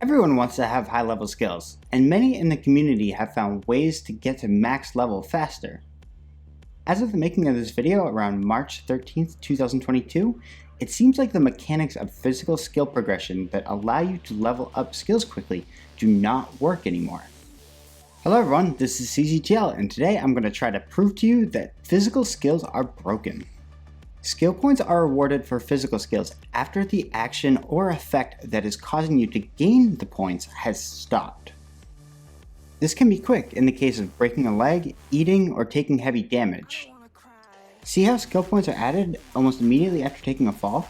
Everyone wants to have high level skills, and many in the community have found ways to get to max level faster. As of the making of this video around March 13th, 2022, it seems like the mechanics of physical skill progression that allow you to level up skills quickly do not work anymore. Hello everyone, this is cztl, and today I'm going to try to prove to you that physical skills are broken. Skill points are awarded for physical skills after the action or effect that is causing you to gain the points has stopped. This can be quick in the case of breaking a leg, eating, or taking heavy damage. See how skill points are added almost immediately after taking a fall?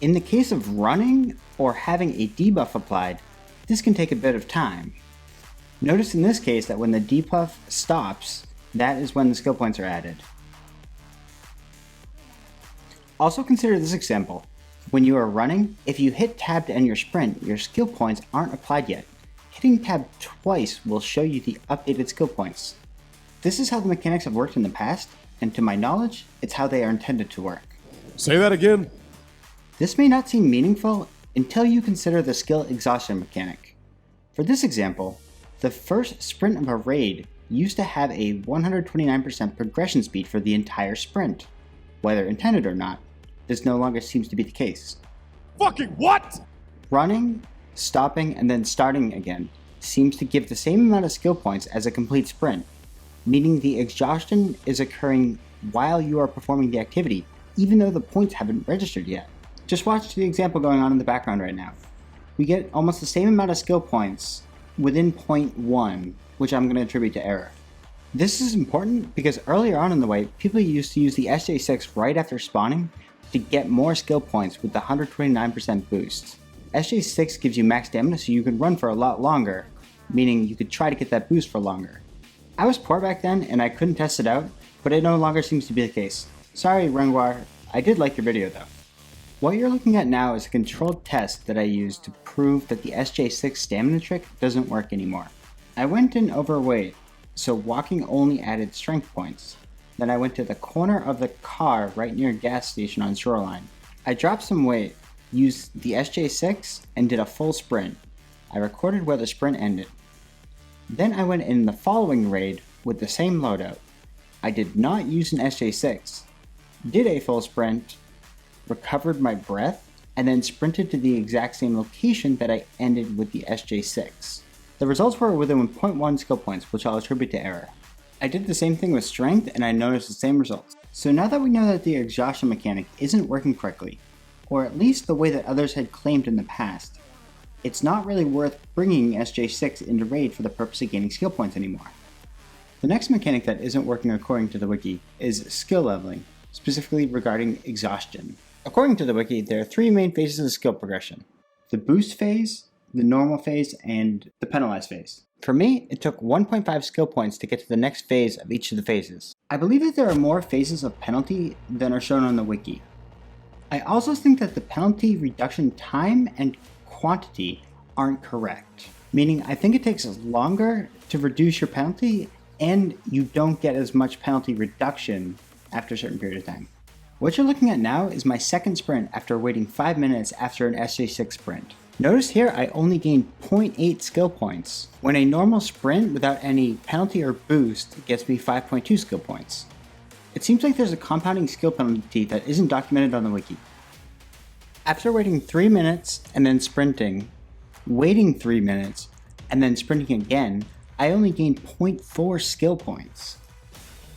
In the case of running or having a debuff applied, this can take a bit of time. Notice in this case that when the debuff stops, that is when the skill points are added. Also consider this example. When you are running, if you hit tab to end your sprint, your skill points aren't applied yet. Hitting tab twice will show you the updated skill points. This is how the mechanics have worked in the past, and to my knowledge, it's how they are intended to work. Say that again. This may not seem meaningful until you consider the skill exhaustion mechanic. For this example, the first sprint of a raid used to have a 129% progression speed for the entire sprint. Whether intended or not, this no longer seems to be the case. Fucking what? Running, stopping, and then starting again seems to give the same amount of skill points as a complete sprint, meaning the exhaustion is occurring while you are performing the activity, even though the points haven't registered yet. Just watch the example going on in the background right now. We get almost the same amount of skill points within 0.1, which I'm going to attribute to error. This is important because earlier on in the way, people used to use the SJ6 right after spawning to get more skill points with the 129% boost. SJ6 gives you max stamina so you can run for a lot longer, meaning you could try to get that boost for longer. I was poor back then and I couldn't test it out, but it no longer seems to be the case. Sorry Rengwar, I did like your video though. What you're looking at now is a controlled test that I used to prove that the SJ6 stamina trick doesn't work anymore. I went in overweight, so walking only added strength points. Then I went to the corner of the car right near a gas station on Shoreline. I dropped some weight, used the SJ6, and did a full sprint. I recorded where the sprint ended. Then I went in the following raid with the same loadout. I did not use an SJ6, did a full sprint, recovered my breath, and then sprinted to the exact same location that I ended with the SJ6. The results were within 0.1 skill points, which I'll attribute to error. I did the same thing with strength and I noticed the same results. So now that we know that the exhaustion mechanic isn't working correctly, or at least the way that others had claimed in the past, it's not really worth bringing SJ6 into raid for the purpose of gaining skill points anymore. The next mechanic that isn't working according to the wiki is skill leveling, specifically regarding exhaustion. According to the wiki, there are three main phases of skill progression: the boost phase, the normal phase, and the penalized phase. For me, it took 1.5 skill points to get to the next phase of each of the phases. I believe that there are more phases of penalty than are shown on the wiki. I also think that the penalty reduction time and quantity aren't correct, meaning I think it takes longer to reduce your penalty and you don't get as much penalty reduction after a certain period of time. What you're looking at now is my second sprint after waiting 5 minutes after an SJ6 sprint. Notice here I only gained 0.8 skill points, when a normal sprint without any penalty or boost gets me 5.2 skill points. It seems like there's a compounding skill penalty that isn't documented on the wiki. After waiting 3 minutes and then sprinting, waiting 3 minutes, and then sprinting again, I only gained 0.4 skill points.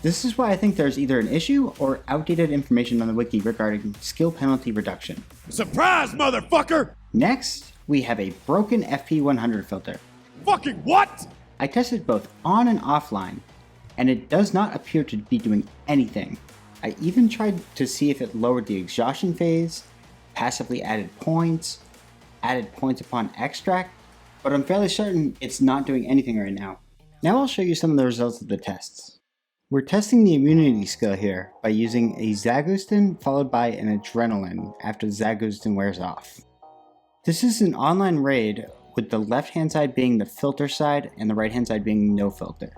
This is why I think there's either an issue or outdated information on the wiki regarding skill penalty reduction. Surprise, motherfucker! Next, we have a broken FP100 filter. Fucking what? I tested both on and offline, and it does not appear to be doing anything. I even tried to see if it lowered the exhaustion phase, passively added points upon extract, but I'm fairly certain it's not doing anything right now. Now I'll show you some of the results of the tests. We're testing the immunity skill here by using a Zagustin followed by an adrenaline after Zagustin wears off. This is an online raid with the left hand side being the filter side and the right hand side being no filter.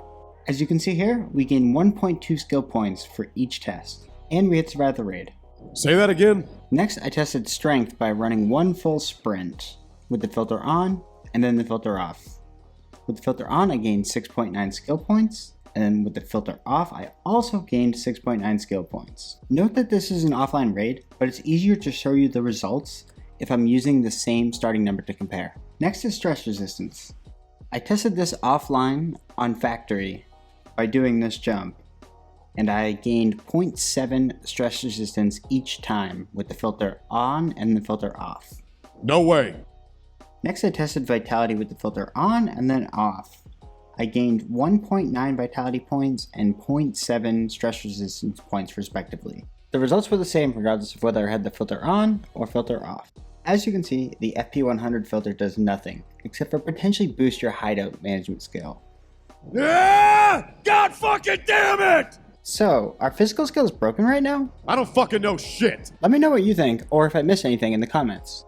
As you can see here, we gain 1.2 skill points for each test, and we hit survive the raid. Say that again. Next, I tested strength by running one full sprint with the filter on and then the filter off. With the filter on, I gained 6.9 skill points, and then with the filter off, I also gained 6.9 skill points. Note that this is an offline raid, but it's easier to show you the results if I'm using the same starting number to compare. Next is stress resistance. I tested this offline on factory by doing this jump, and I gained 0.7 stress resistance each time with the filter on and the filter off. No way. Next I tested vitality with the filter on and then off. I gained 1.9 vitality points and 0.7 stress resistance points respectively. The results were the same regardless of whether I had the filter on or filter off. As you can see, the FP100 filter does nothing, except for potentially boost your hideout management skill. Ah! God fucking damn it! So, are physical skills broken right now? I don't fucking know shit. Let me know what you think, or if I missed anything in the comments.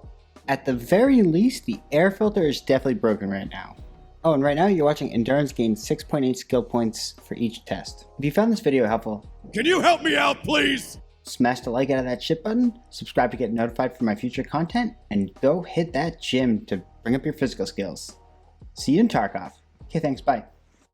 At the very least, the air filter is definitely broken right now. Oh, and right now you're watching Endurance gain 6.8 skill points for each test. If you found this video helpful, Can you help me out, please? smash the like out of that shit button, subscribe to get notified for my future content, and go hit that gym to bring up your physical skills. See you in Tarkov. Okay, thanks, bye.